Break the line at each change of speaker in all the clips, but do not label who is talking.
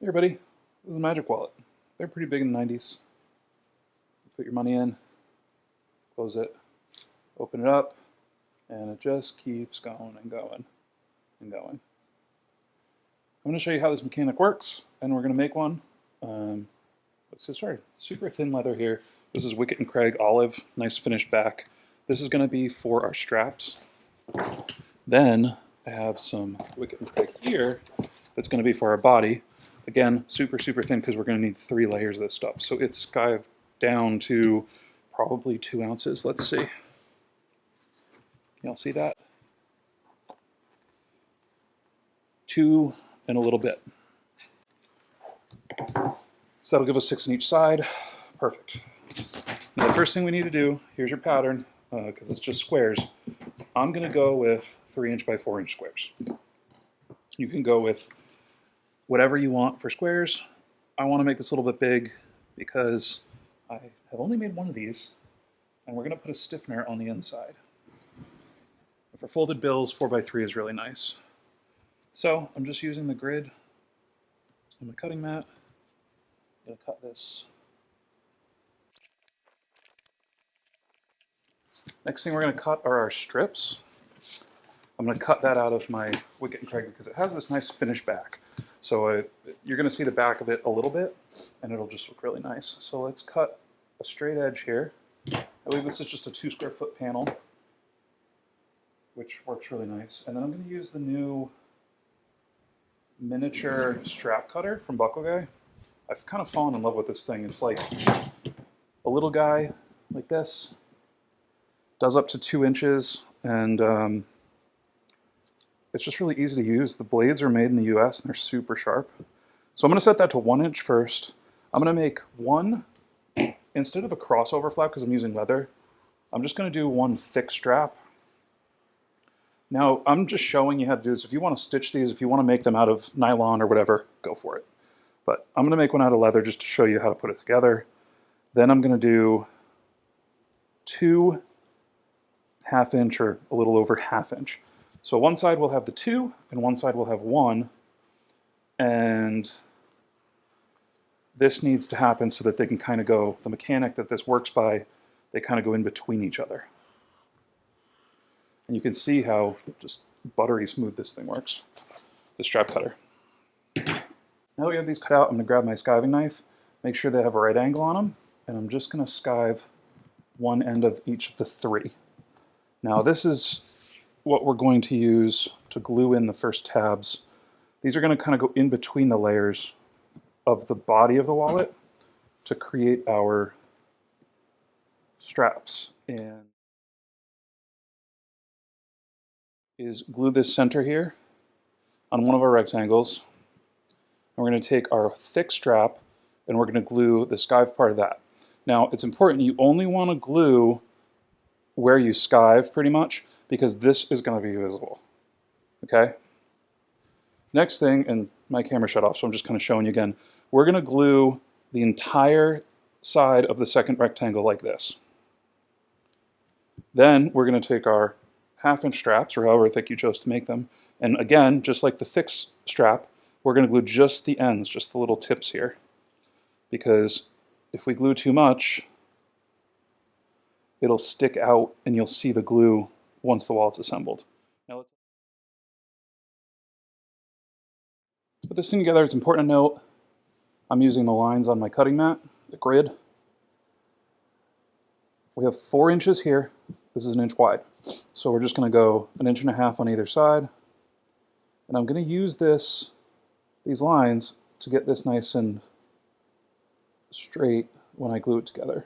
Here, buddy, this is a magic wallet. They're pretty big in the 90s. Put your money in, close it, open it up, and it just keeps going and going and going. I'm going to show you how this mechanic works, and we're going to make one. Let's get started. Super thin leather here. This is Wickett & Craig olive, nice finished back. This is going to be for our straps. Then I have some Wickett & Craig here that's going to be for our body. Again, super thin because we're going to need 3 layers of this stuff. So it's skived down to probably 2 ounces. Let's see. Y'all see that? 2 and a little bit. So that'll give us 6 on each side. Perfect. Now the first thing we need to do, here's your pattern, because it's just squares. I'm going to go with 3" by 4" squares. You can go with whatever you want for squares. I want to make this a little bit big because I have only made one of these, and we're going to put a stiffener on the inside. For folded bills, 4 by 3 is really nice. So I'm just using the grid on my cutting mat. I'm going to cut this. Next thing we're going to cut are our strips. I'm going to cut that out of my Wickett & Craig because it has this nice finished back. So you're going to see the back of it a little bit, and it'll just look really nice. So let's cut a straight edge here. I believe this is just a 2 square foot panel, which works really nice. And then I'm going to use the new miniature strap cutter from Buckle Guy. I've kind of fallen in love with this thing. It's like a little guy like this, does up to 2 inches, and it's just really easy to use. The blades are made in the US and they're super sharp. So I'm going to set that to 1 inch first. I'm going to make one, instead of a crossover flap because I'm using leather, I'm just going to do one thick strap. Now I'm just showing you how to do this. If you want to stitch these, if you want to make them out of nylon or whatever, go for it. But I'm going to make one out of leather just to show you how to put it together. Then I'm going to do 2 1/2 inch or a little over 1/2 inch. So one side will have the 2 and one side will have 1. And this needs to happen so that they can kind of go, the mechanic that this works by, they kind of go in between each other. And you can see how just buttery smooth this thing works, the strap cutter. Now that we have these cut out, I'm going to grab my skiving knife, make sure they have a right angle on them, and I'm just going to skive one end of each of the 3. Now this is what we're going to use to glue in the first tabs. These are going to kind of go in between the layers of the body of the wallet to create our straps. And is glue this center here on one of our rectangles. And we're going to take our thick strap and we're going to glue the skive part of that. Now it's important, you only want to glue where you skive pretty much, because this is going to be visible. Okay? Next thing, and my camera shut off, so I'm just kind of showing you again. We're going to glue the entire side of the second rectangle like this. Then we're going to take our 1/2 inch straps, or however thick you chose to make them, and again, just like the thick strap, we're going to glue just the ends, just the little tips here. Because if we glue too much, it'll stick out and you'll see the glue once the wallet's assembled. Now let's put this thing together. It's important to note I'm using the lines on my cutting mat, the grid. We have 4 inches here. This is 1 inch wide. So we're just going to go 1.5 inches on either side. And I'm going to use these lines to get this nice and straight when I glue it together.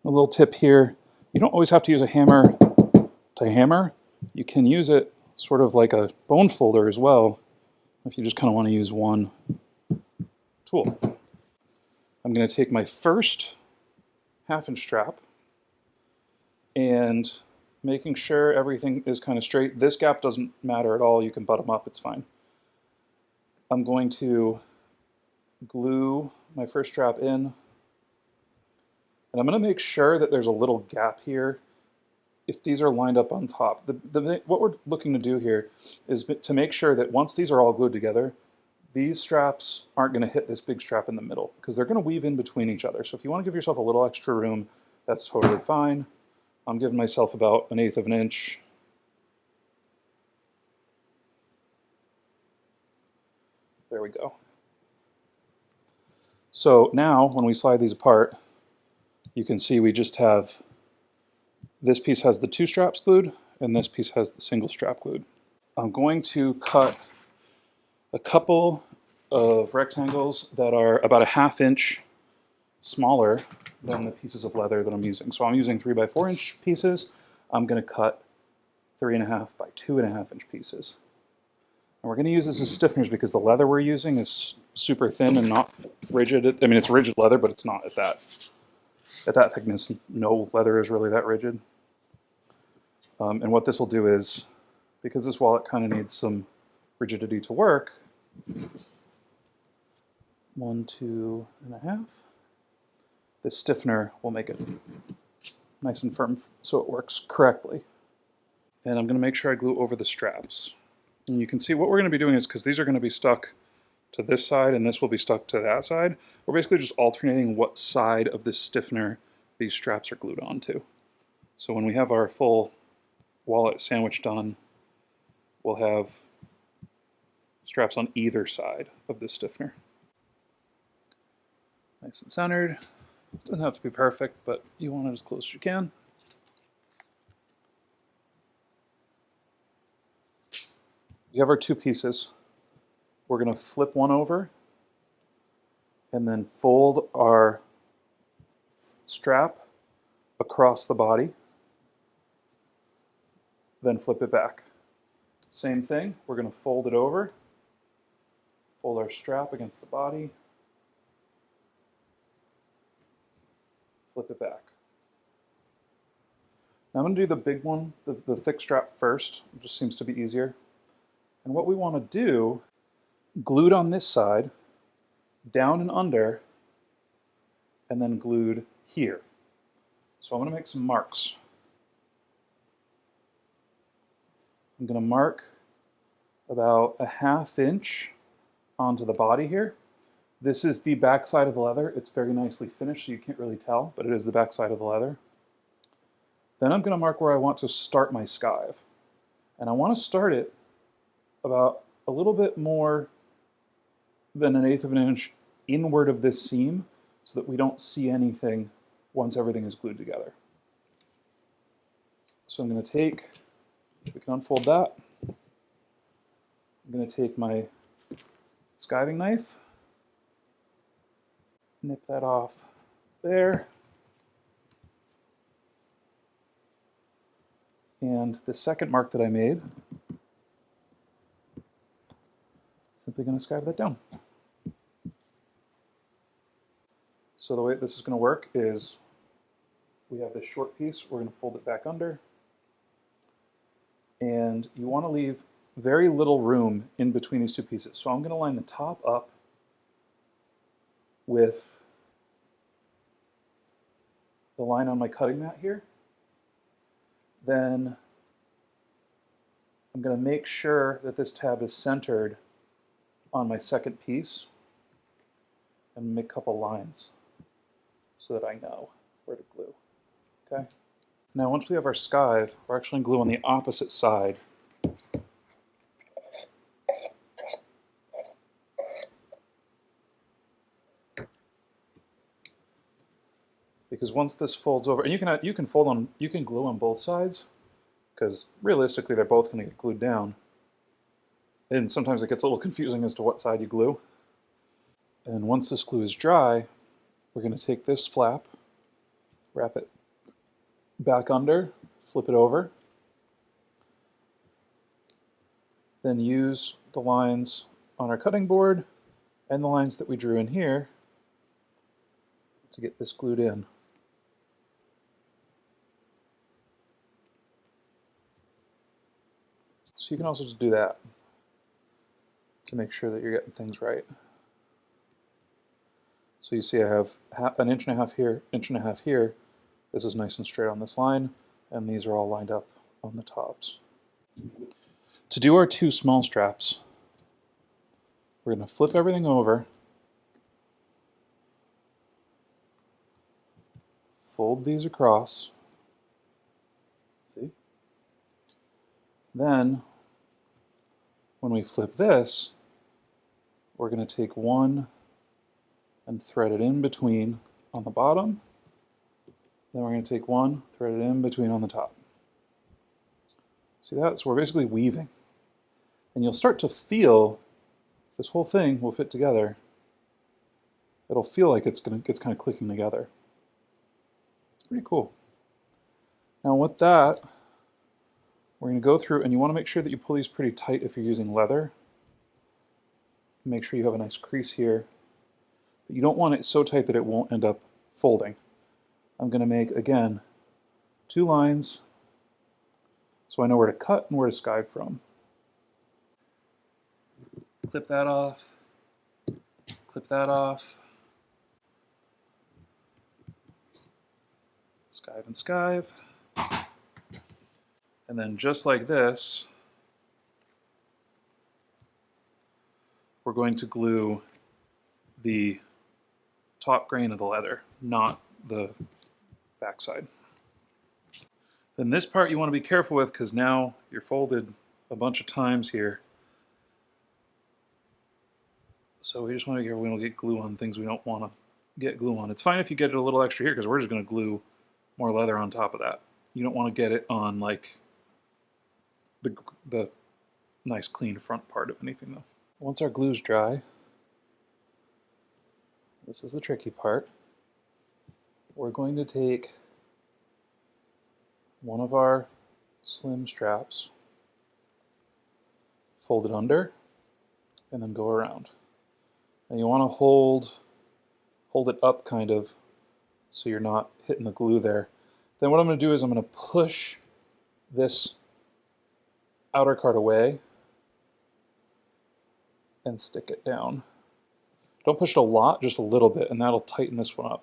A little tip here, you don't always have to use a hammer to hammer. You can use it sort of like a bone folder as well, if you just kind of want to use one tool. I'm going to take my first 1/2 inch strap and making sure everything is kind of straight. This gap doesn't matter at all. You can butt them up, it's fine. I'm going to glue my first strap in, and I'm going to make sure that there's a little gap here if these are lined up on top. What we're looking to do here is to make sure that once these are all glued together, these straps aren't going to hit this big strap in the middle because they're going to weave in between each other. So if you want to give yourself a little extra room, that's totally fine. I'm giving myself about 1/8 of an inch. There we go. So now when we slide these apart, you can see we just have, this piece has the 2 straps glued and this piece has the single strap glued. I'm going to cut a couple of rectangles that are about a 1/2 inch smaller than the pieces of leather that I'm using. So I'm using 3x4 inch pieces. I'm going to cut 3.5 by 2.5 inch pieces. And we're going to use this as stiffeners because the leather we're using is super thin and not rigid. I mean, it's rigid leather, but it's not at that thickness. No leather is really that rigid. And what this will do is, because this wallet kind of needs some rigidity to work, 1, 2.5. This stiffener will make it nice and firm so it works correctly. And I'm going to make sure I glue over the straps. And you can see what we're going to be doing is, because these are going to be stuck to this side and this will be stuck to that side, we're basically just alternating what side of this stiffener these straps are glued onto. So when we have our full wallet sandwich done, we'll have straps on either side of the stiffener. Nice and centered. Doesn't have to be perfect, but you want it as close as you can. You have our 2 pieces. We're going to flip one over and then fold our strap across the body, then flip it back. Same thing, we're going to fold it over, fold our strap against the body, flip it back. Now I'm going to do the big one, the thick strap first. It just seems to be easier. And what we want to do, glued on this side, down and under, and then glued here. So I'm going to make some marks. I'm going to mark about a 1/2 inch onto the body here. This is the back side of the leather. It's very nicely finished, so you can't really tell, but it is the back side of the leather. Then I'm going to mark where I want to start my skive. And I want to start it about a little bit more than 1/8 of an inch inward of this seam so that we don't see anything once everything is glued together. So I'm going to take, we can unfold that. I'm going to take my skiving knife, nip that off there. And the second mark that I made, simply going to skive that down. So the way this is going to work is we have this short piece, we're going to fold it back under, and you want to leave very little room in between these 2 pieces. So I'm going to line the top up with the line on my cutting mat here. Then I'm going to make sure that this tab is centered on my second piece and make a couple lines so that I know where to glue. Okay. Now once we have our skive, we're actually going to glue on the opposite side. Because once this folds over, and you can glue on both sides, because realistically they're both going to get glued down. And sometimes it gets a little confusing as to what side you glue. And once this glue is dry, we're going to take this flap, wrap it back under, flip it over, then use the lines on our cutting board and the lines that we drew in here to get this glued in. So you can also just do that to make sure that you're getting things right. So you see I have 1.5 inches here, 1.5 inches here. This is nice and straight on this line. and these are all lined up on the tops. To do our two small straps, we're going to flip everything over, fold these across, see? Then, when we flip this, we're going to take one and thread it in between on the bottom. Then we're going to take one, thread it in between on the top. See that? So we're basically weaving. And you'll start to feel this whole thing will fit together. It'll feel like it's kind of clicking together. It's pretty cool. Now with that, we're going to go through, and you want to make sure that you pull these pretty tight if you're using leather. Make sure you have a nice crease here. But you don't want it so tight that it won't end up folding. I'm going to make, again, 2 lines so I know where to cut and where to skive from. Clip that off, clip that off, skive and skive, and then just like this, we're going to glue the top grain of the leather, not the backside. Then this part you want to be careful with because now you're folded a bunch of times here. So we just want to be careful we don't get glue on things we don't want to get glue on. It's fine if you get it a little extra here because we're just going to glue more leather on top of that. You don't want to get it on like the nice clean front part of anything though. Once our glue's dry, this is the tricky part. We're going to take one of our slim straps, fold it under, and then go around. And you want to hold it up kind of so you're not hitting the glue there. Then what I'm going to do is I'm going to push this outer card away and stick it down. Don't push it a lot, just a little bit, and that'll tighten this one up.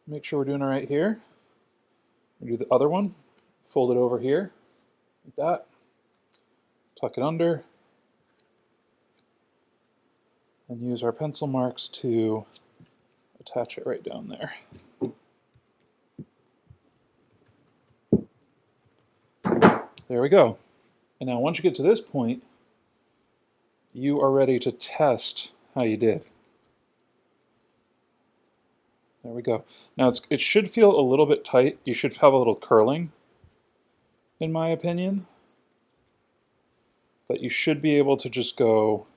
Make sure we're doing it right here. We do the other one, fold it over here, like that, tuck it under, and use our pencil marks to attach it right down there. There we go. And now once you get to this point, you are ready to test how you did. There we go. Now it should feel a little bit tight. You should have a little curling, in my opinion. But you should be able to just go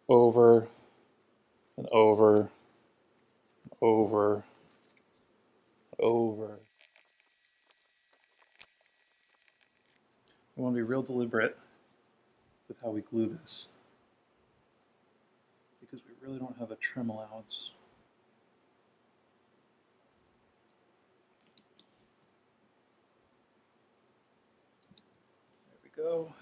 over and over, over, over. We want to be real deliberate with how we glue this, because we really don't have a trim allowance. There we go.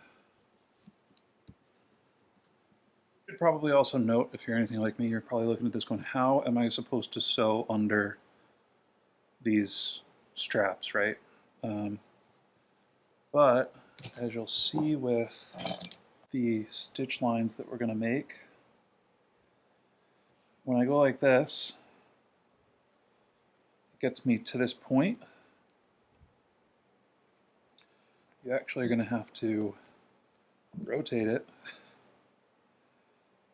You should probably also note, if you're anything like me, you're probably looking at this going, how am I supposed to sew under these straps, right? But as you'll see with the stitch lines that we're going to make, when I go like this, it gets me to this point. You actually are going to have to rotate it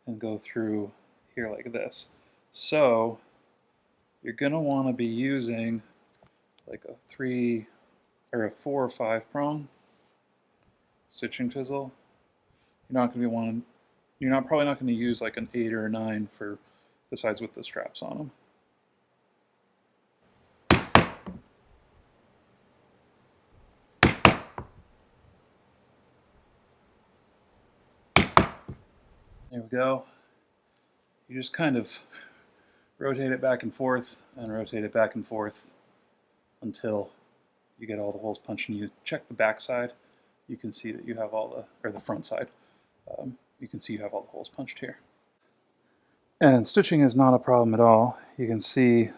and go through here like this. So you're going to want to be using like a 3 or a 4 or 5 prong stitching chisel. You're probably not going to use like an 8 or a 9 for the sides with the straps on them. There we go. You just kind of rotate it back and forth and rotate it back and forth until you get all the holes punched in. You check the back side, you can see that you have all the, or the front side, you can see you have all the holes punched here. And stitching is not a problem at all. You can see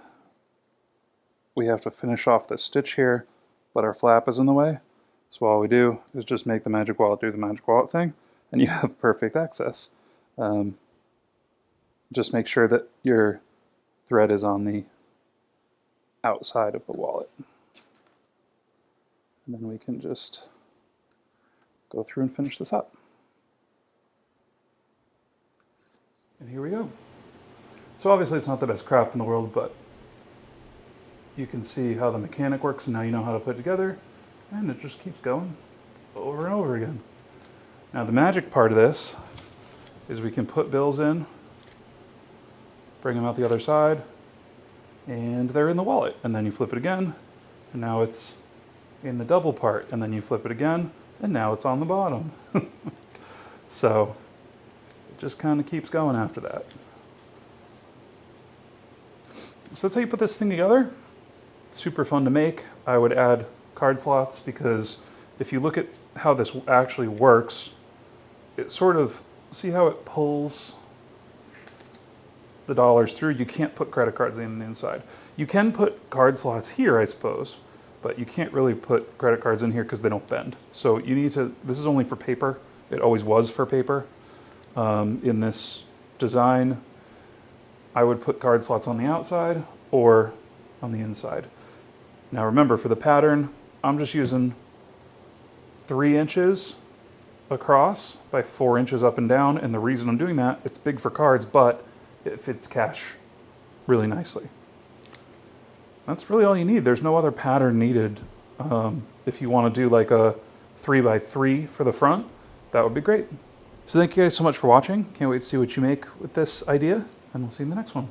we have to finish off this stitch here, but our flap is in the way. So all we do is just make the magic wallet do the magic wallet thing, and you have perfect access. Just make sure that your thread is on the outside of the wallet. And then we can just go through and finish this up. And here we go. So obviously it's not the best craft in the world, but you can see how the mechanic works, and now you know how to put it together, and it just keeps going over and over again. Now the magic part of this is we can put bills in, bring them out the other side, and they're in the wallet. And then you flip it again, and now it's in the double part, and then you flip it again, and now it's on the bottom. So it just kind of keeps going after that. So that's how you put this thing together. It's super fun to make. I would add card slots, because if you look at how this actually works, it sort of, see how it pulls the dollars through? You can't put credit cards in the inside. You can put card slots here, I suppose, but you can't really put credit cards in here because they don't bend. So you need to, this is only for paper. It always was for paper. In this design, I would put card slots on the outside or on the inside. Now remember, for the pattern, I'm just using 3 inches across by 4 inches up and down, and the reason I'm doing that, it's big for cards, but it fits cash really nicely. That's really all you need. There's no other pattern needed. If you want to do like a 3x3 for the front, that would be great. So thank you guys so much for watching. Can't wait to see what you make with this idea, and we'll see you in the next one.